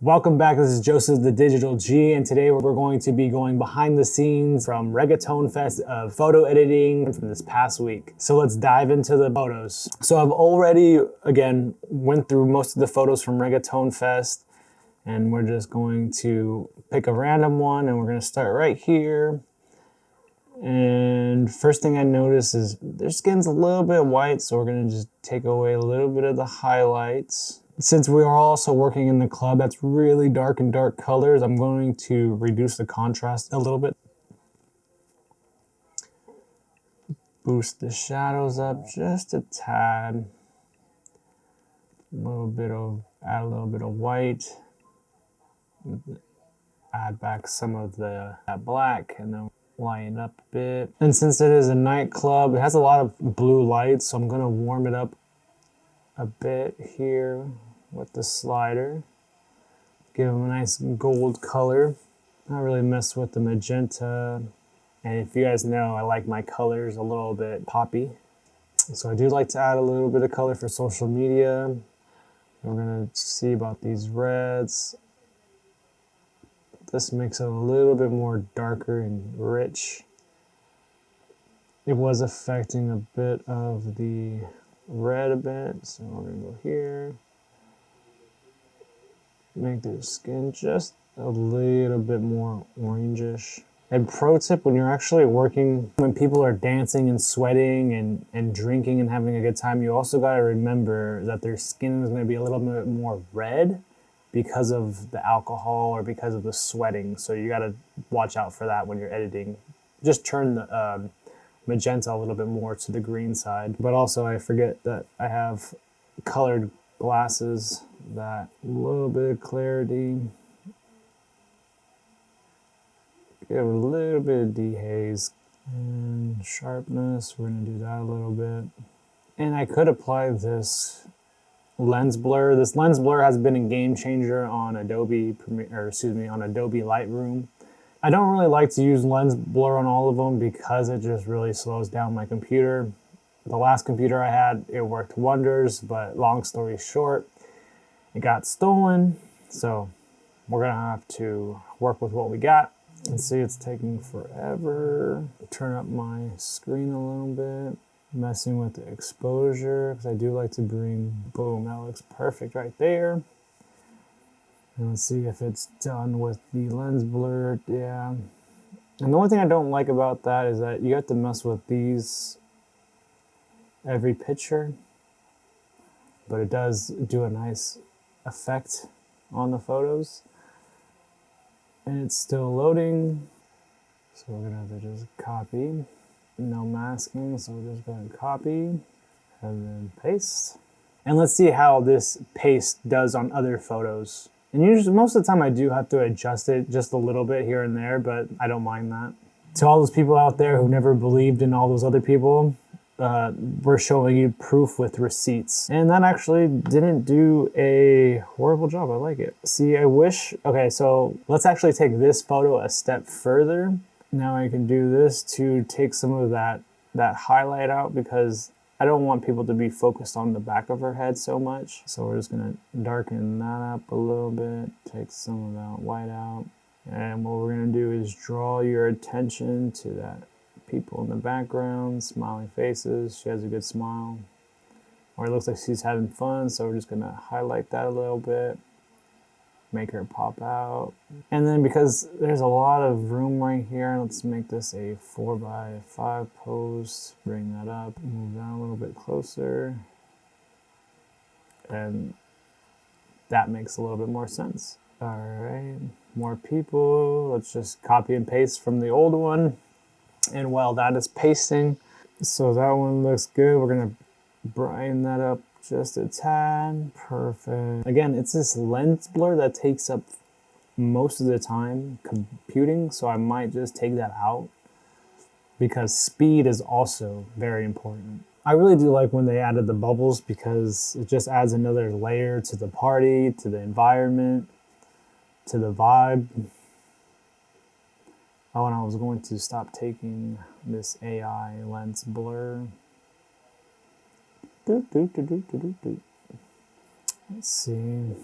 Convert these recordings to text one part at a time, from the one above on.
Welcome back, this is Joseph the Digital G, and today we're going to be going behind the scenes from Reggaeton Fest of photo editing from this past week. So let's dive into the photos. So I've already, again, went through most of the photos from Reggaeton Fest, and we're just going to pick a random one, and we're going to start right here. And first thing I notice is their skin's a little bit white, so we're going to just take away a little bit of the highlights. Since we are also working in the club that's really dark and dark colors, I'm going to reduce the contrast a little bit. Boost the shadows up just a tad. Add a little bit of white. Add back some of that black and then lighten up a bit. And since it is a nightclub, it has a lot of blue lights, so I'm gonna warm it up a bit here with the slider. Give them a nice gold color. Not really mess with the magenta. And if you guys know, I like my colors a little bit poppy. So I do like to add a little bit of color for social media. We're gonna see about these reds. This makes it a little bit more darker and rich. It was affecting a bit of the red a bit, so we're gonna go here. Make their skin just a little bit more orangish. And pro tip, when you're actually working, when people are dancing and sweating and drinking and having a good time, you also gotta remember that their skin is gonna be a little bit more red because of the alcohol or because of the sweating. So you gotta watch out for that when you're editing. Just turn the magenta a little bit more to the green side. But also I forget that I have colored glasses, that little bit of clarity. Give a little bit of dehaze and sharpness. We're gonna do that a little bit. And I could apply this lens blur. This lens blur has been a game changer on Adobe Lightroom. I don't really like to use lens blur on all of them because it just really slows down my computer. The last computer I had, it worked wonders, but long story short, it got stolen. So we're gonna have to work with what we got. And see, it's taking forever. Turn up my screen a little bit. Messing with the exposure, because I do like to bring, boom, that looks perfect right there. And let's see if it's done with the lens blur. Yeah. And the only thing I don't like about that is that you have to mess with these every picture, but it does do a nice effect on the photos. And it's still loading. So we're gonna have to just copy. No masking, so we're just going to copy and then paste. And let's see how this paste does on other photos. And usually, most of the time I do have to adjust it just a little bit here and there, but I don't mind that. To all those people out there who never believed in all those other people, we're showing you proof with receipts. And that actually didn't do a horrible job. I like it. See, I wish, okay, so let's actually take this photo a step further. Now I can do this to take some of that highlight out because I don't want people to be focused on the back of her head so much. So we're just gonna darken that up a little bit, take some of that white out. And what we're gonna do is draw your attention to that people in the background, smiling faces. She has a good smile. Or it looks like she's having fun, so we're just gonna highlight that a little bit. Make her pop out. And then because there's a lot of room right here, let's make this a 4x5 pose. Bring that up, move that a little bit closer. And that makes a little bit more sense. All right, more people. Let's just copy and paste from the old one. And while that is pasting, so that one looks good. We're gonna brighten that up just a tad. Perfect. Again, it's this lens blur that takes up most of the time computing, so I might just take that out because speed is also very important. I really do like when they added the bubbles because it just adds another layer to the party, to the environment, to the vibe. Oh, and I was going to stop taking this AI lens blur. Let's see.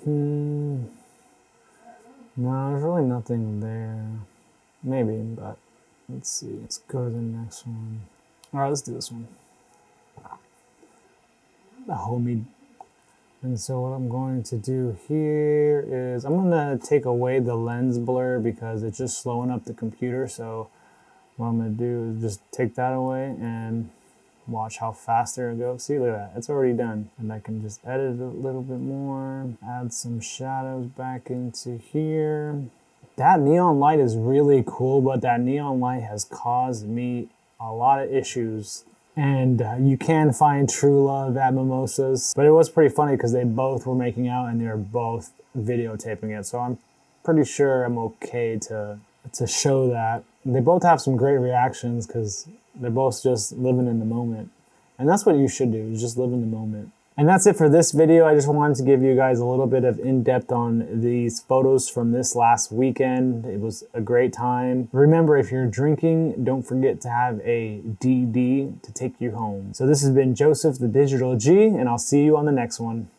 No, there's really nothing there. Maybe, but let's see. Let's go to the next one. All right, let's do this one. The homie. And so what I'm going to do here is I'm going to take away the lens blur because it's just slowing up the computer. So what I'm going to do is just take that away and watch how faster it goes. See, look at that. It's already done. And I can just edit it a little bit more, add some shadows back into here. That neon light is really cool, but that neon light has caused me a lot of issues. And you can find true love at Mimosas. But it was pretty funny because they both were making out and they were both videotaping it. So I'm pretty sure I'm okay to show that. They both have some great reactions because they're both just living in the moment. And that's what you should do, is just live in the moment. And that's it for this video. I just wanted to give you guys a little bit of in-depth on these photos from this last weekend. It was a great time. Remember, if you're drinking, don't forget to have a DD to take you home. So this has been Joseph, the Digital G, and I'll see you on the next one.